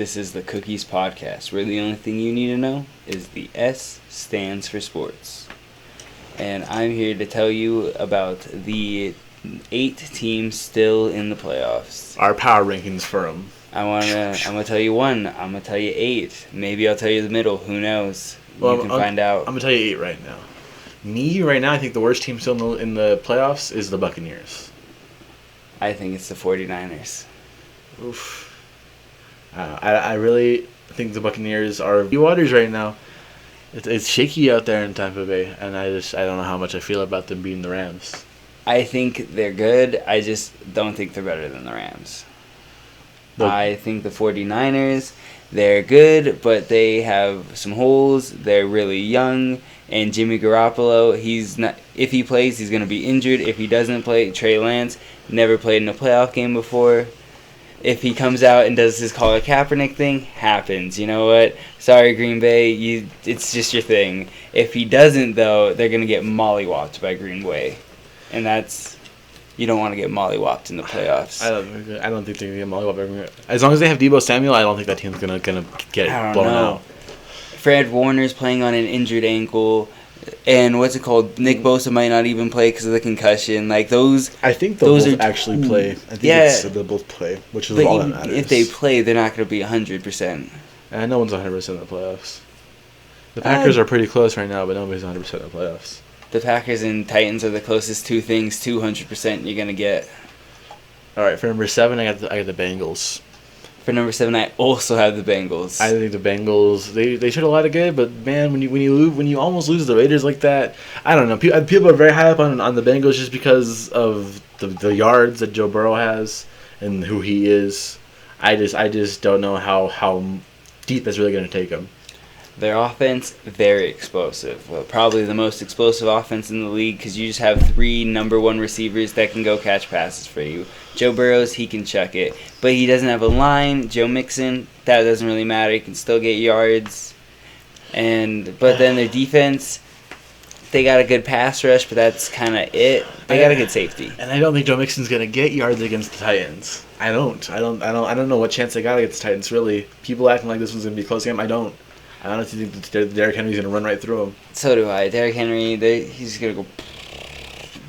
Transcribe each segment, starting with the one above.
This is the Cookies Podcast, where the only thing you need to know is the S stands for sports. And I'm here to tell you about the 8 teams still in the playoffs. Our power rankings for them. I'm gonna tell you 1. I'm gonna tell you 8. Maybe I'll tell you the middle. Who knows? Well, You can find out. I'm gonna tell you 8 right now. Me right now, I think the worst team still in the playoffs is the Buccaneers. I think it's the 49ers. Oof. I really think the Buccaneers are waters right now. It's shaky out there in Tampa Bay, and I don't know how much I feel about them beating the Rams. I think they're good. I just don't think they're better than the Rams. I think the 49ers, they're good, but they have some holes. They're really young, and Jimmy Garoppolo, if he plays, he's going to be injured. If he doesn't play, Trey Lance never played in a playoff game before. If he comes out and does his Colin Kaepernick thing, happens. You know what? Sorry, Green Bay, it's just your thing. If he doesn't, though, they're going to get mollywopped by Green Bay. And you don't want to get mollywopped in the playoffs. I don't think they're going to get mollywopped. As long as they have Deebo Samuel, I don't think that team's going to get blown out. Fred Warner's playing on an injured ankle. And what's it called? Nick Bosa might not even play because of the concussion. Like those. I think they'll both actually play. I think they'll both play, which is all that matters. If they play, they're not going to be 100%. And no one's 100% in the playoffs. The Packers are pretty close right now, but nobody's 100% in the playoffs. The Packers and Titans are the closest two things to 100% you're going to get. All right, for number 7, I got the Bengals. For number 7, I also have the Bengals. I think the Bengals, they showed a lot of good, but man, when you almost lose the Raiders like that, I don't know. People are very high up on the Bengals just because of the yards that Joe Burrow has and who he is. I just don't know how deep that's really going to take them. Their offense, very explosive. Well, probably the most explosive offense in the league because you just have 3 number 1 receivers that can go catch passes for you. Joe Burrows, he can chuck it. But he doesn't have a line. Joe Mixon, that doesn't really matter. He can still get yards. But then their defense, they got a good pass rush, but that's kind of it. They got a good safety. And I don't think Joe Mixon's going to get yards against the Titans. I don't know what chance they got against the Titans, really. People acting like this one's going to be a close game. I honestly think that Derrick Henry's going to run right through him. So do I. Derrick Henry, he's going to go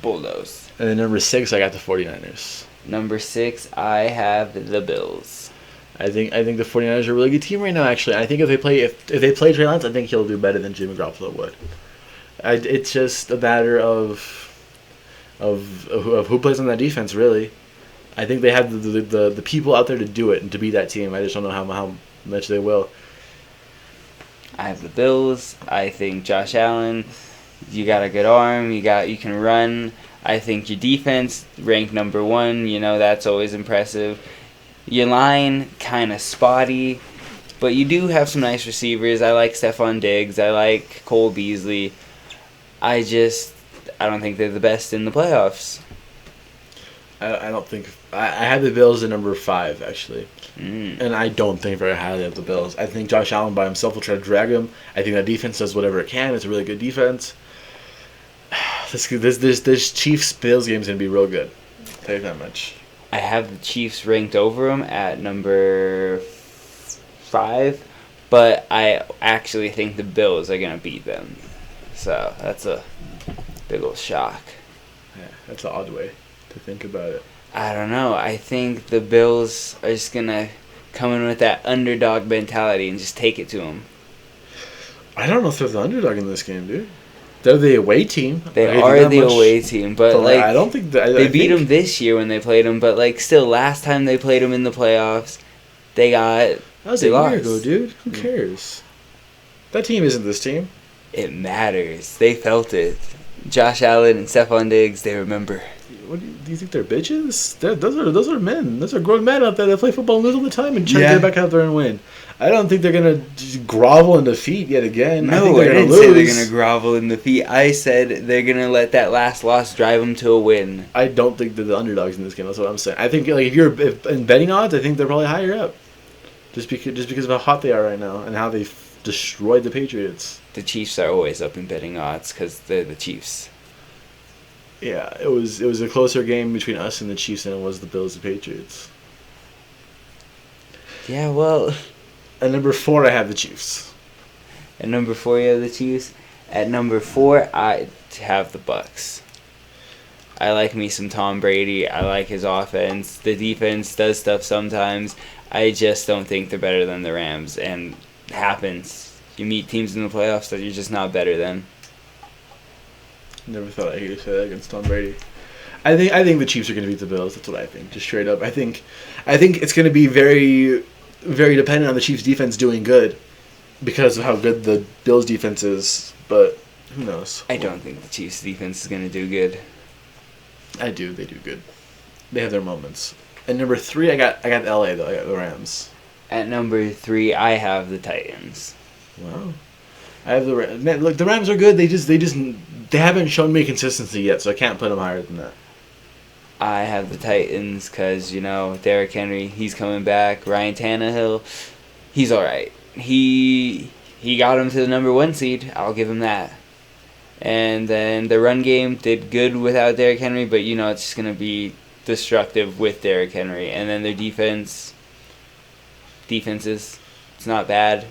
bulldoze. And then number 6, I got the 49ers. Number 6, I have the Bills. I think the 49ers are a really good team right now, actually. I think if they play Trey Lance, I think he'll do better than Jimmy Garoppolo would. It's just a matter of who plays on that defense, really. I think they have the people out there to do it and to be that team. I just don't know how much they will. I have the Bills. I think Josh Allen, you got a good arm. You can run. I think your defense ranked number 1. You know, that's always impressive. Your line kind of spotty, but you do have some nice receivers. I like Stephon Diggs. I like Cole Beasley. I don't think they're the best in the playoffs. I don't think I had the Bills at number 5 actually. And I don't think very highly of the Bills. I think Josh Allen by himself will try to drag him. I think that defense does whatever it can. It's a really good defense. This Chiefs-Bills game is going to be real good. I'll tell you that much. I have the Chiefs ranked over them at number 5, but I actually think the Bills are going to beat them. So that's a big old shock. Yeah, that's an odd way to think about it. I don't know. I think the Bills are just going to come in with that underdog mentality and just take it to them. I don't know if they're the underdog in this game, dude. They're the away team. They are the away team, but I don't think they beat them this year when they played them. But still, last time they played them in the playoffs, that was a year ago, dude. Who cares? That team isn't this team. It matters. They felt it. Josh Allen and Stephon Diggs, they remember. What do you think they're bitches? Those are men. Those are grown men out there that play football and lose all the time and try to get back out there and win. I don't think they're gonna just grovel in defeat yet again. No, I didn't say they're gonna grovel in defeat. I said they're gonna let that last loss drive them to a win. I don't think they're the underdogs in this game. That's what I'm saying. I think if in betting odds, I think they're probably higher up, just because of how hot they are right now and how they've destroyed the Patriots. The Chiefs are always up in betting odds because they're the Chiefs. Yeah, it was a closer game between us and the Chiefs than it was the Bills and Patriots. Yeah, well, At number 4, I have the Chiefs. At number 4, you have the Chiefs. At number 4, I have the Bucks. I like me some Tom Brady. I like his offense. The defense does stuff sometimes. I just don't think they're better than the Rams. And it happens. You meet teams in the playoffs that you're just not better than. Never thought I'd hear you say that against Tom Brady. I think the Chiefs are going to beat the Bills. That's what I think. Just straight up. I think it's going to be very, very dependent on the Chiefs' defense doing good because of how good the Bills' defense is. But who knows? I don't think the Chiefs' defense is going to do good. I do. They do good. They have their moments. At number 3, I got LA though. I got the Rams. At number 3, I have the Titans. Wow. I have the Rams. Man, look, the Rams are good. They haven't shown me consistency yet, so I can't put them higher than that. I have the Titans because, Derrick Henry, he's coming back. Ryan Tannehill, he's all right. He got him to the number 1 seed. I'll give him that. And then the run game did good without Derrick Henry, but, it's just going to be destructive with Derrick Henry. And then their defenses, it's not bad.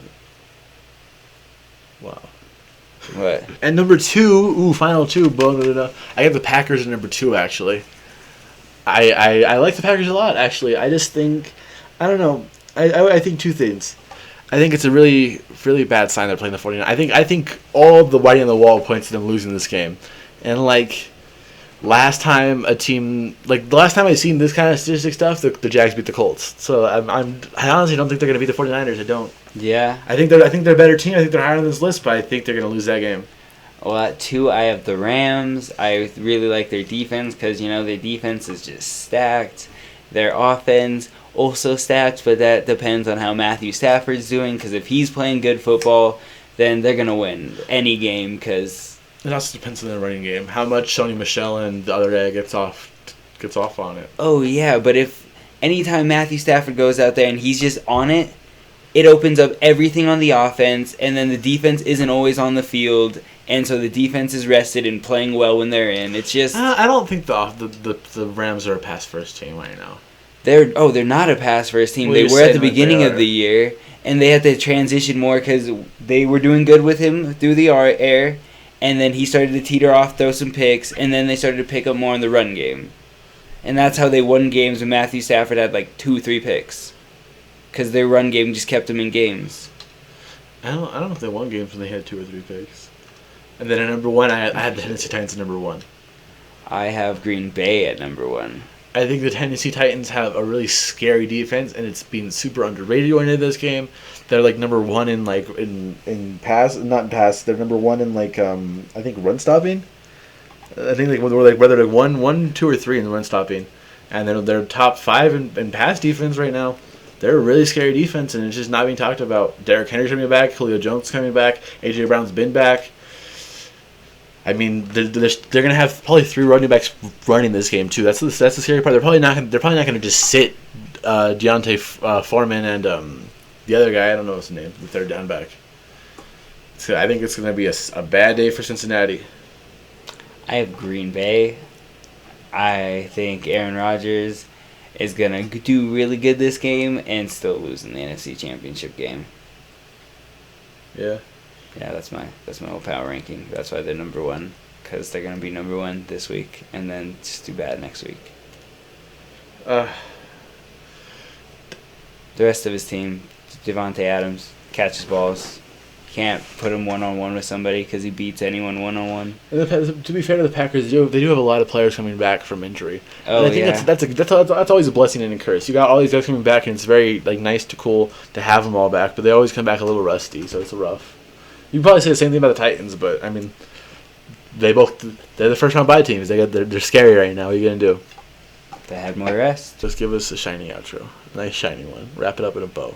Wow. What? And number 2, final 2, I have the Packers at number 2, actually. I like the Packers a lot, actually. I just think, I don't know, I think 2 things. I think it's a really, really bad sign they're playing the 49ers. I think all the writing on the wall points to them losing this game. And, the last time I seen this kind of statistic stuff, the Jags beat the Colts. So I honestly don't think they're going to beat the 49ers. I don't. Yeah. I think they're a better team. I think they're higher on this list, but I think they're going to lose that game. Well, at 2, I have the Rams. I really like their defense because, their defense is just stacked. Their offense also stacked, but that depends on how Matthew Stafford's doing because if he's playing good football, then they're going to win any game because... It also depends on their running game. How much Sony Michel and the other guy gets off on it. Oh, yeah, but if anytime Matthew Stafford goes out there and he's just on it, it opens up everything on the offense, and then the defense isn't always on the field, and so the defense is rested and playing well when they're in. It's just... I don't think the Rams are a pass-first team right now. They're not a pass-first team. They were at the beginning of the year, and they had to transition more because they were doing good with him through the air, and then he started to teeter off, throw some picks, and then they started to pick up more in the run game. And that's how they won games when Matthew Stafford had 2-3 picks. Because their run game just kept them in games. I don't know if they won games when they had 2 or 3 picks. And then at number 1, I had the Tennessee Titans at number 1. I have Green Bay at number 1. I think the Tennessee Titans have a really scary defense, and it's been super underrated going into this game. They're number 1 in pass, not pass. They're number 1 in I think run stopping. I think whether they're 1, 2, or 3 in the run stopping, and they're top 5 in pass defense right now. They're a really scary defense, and it's just not being talked about. Derrick Henry's coming back, Julio Jones coming back, A.J. Brown's been back. I mean, they're going to have probably 3 running backs running this game too. That's the scary part. They're probably not going to just sit Deontay Foreman and the other guy. I don't know his name. The third down back. So I think it's going to be a bad day for Cincinnati. I have Green Bay. I think Aaron Rodgers is going to do really good this game and still lose in the NFC Championship game. Yeah. Yeah, that's my whole power ranking. That's why they're number 1, because they're going to be number 1 this week and then just do bad next week. The rest of his team, Devontae Adams, catches balls. Can't put him one-on-one with somebody because he beats anyone one-on-one. And to be fair to the Packers, they do have a lot of players coming back from injury. Oh, and I think that's always a blessing and a curse. You got all these guys coming back, and it's very nice to cool to have them all back, but they always come back a little rusty, so it's rough. You can probably say the same thing about the Titans, but I mean, they're the first-round bye teams. They're scary right now. What are you gonna do? They had more rest. Just give us a shiny outro, nice shiny one. Wrap it up in a bow.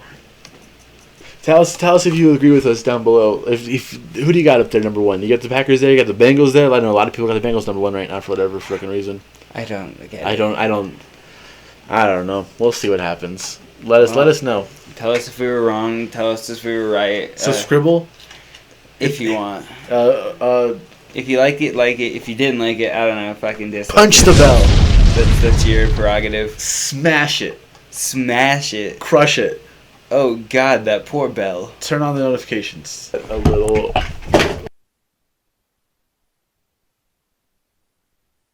Tell us if you agree with us down below. If who do you got up there number 1? You got the Packers there. You got the Bengals there. I know a lot of people got the Bengals number 1 right now for whatever freaking reason. I don't get it. I don't know. We'll see what happens. Let us know. Tell us if we were wrong. Tell us if we were right. So scribble. If you want. If you liked it, like it. If you didn't like it, I don't know. Fucking dislike Punch the bell. That's your prerogative. Smash it. Smash it. Crush it. Oh God, that poor bell. Turn on the notifications. A little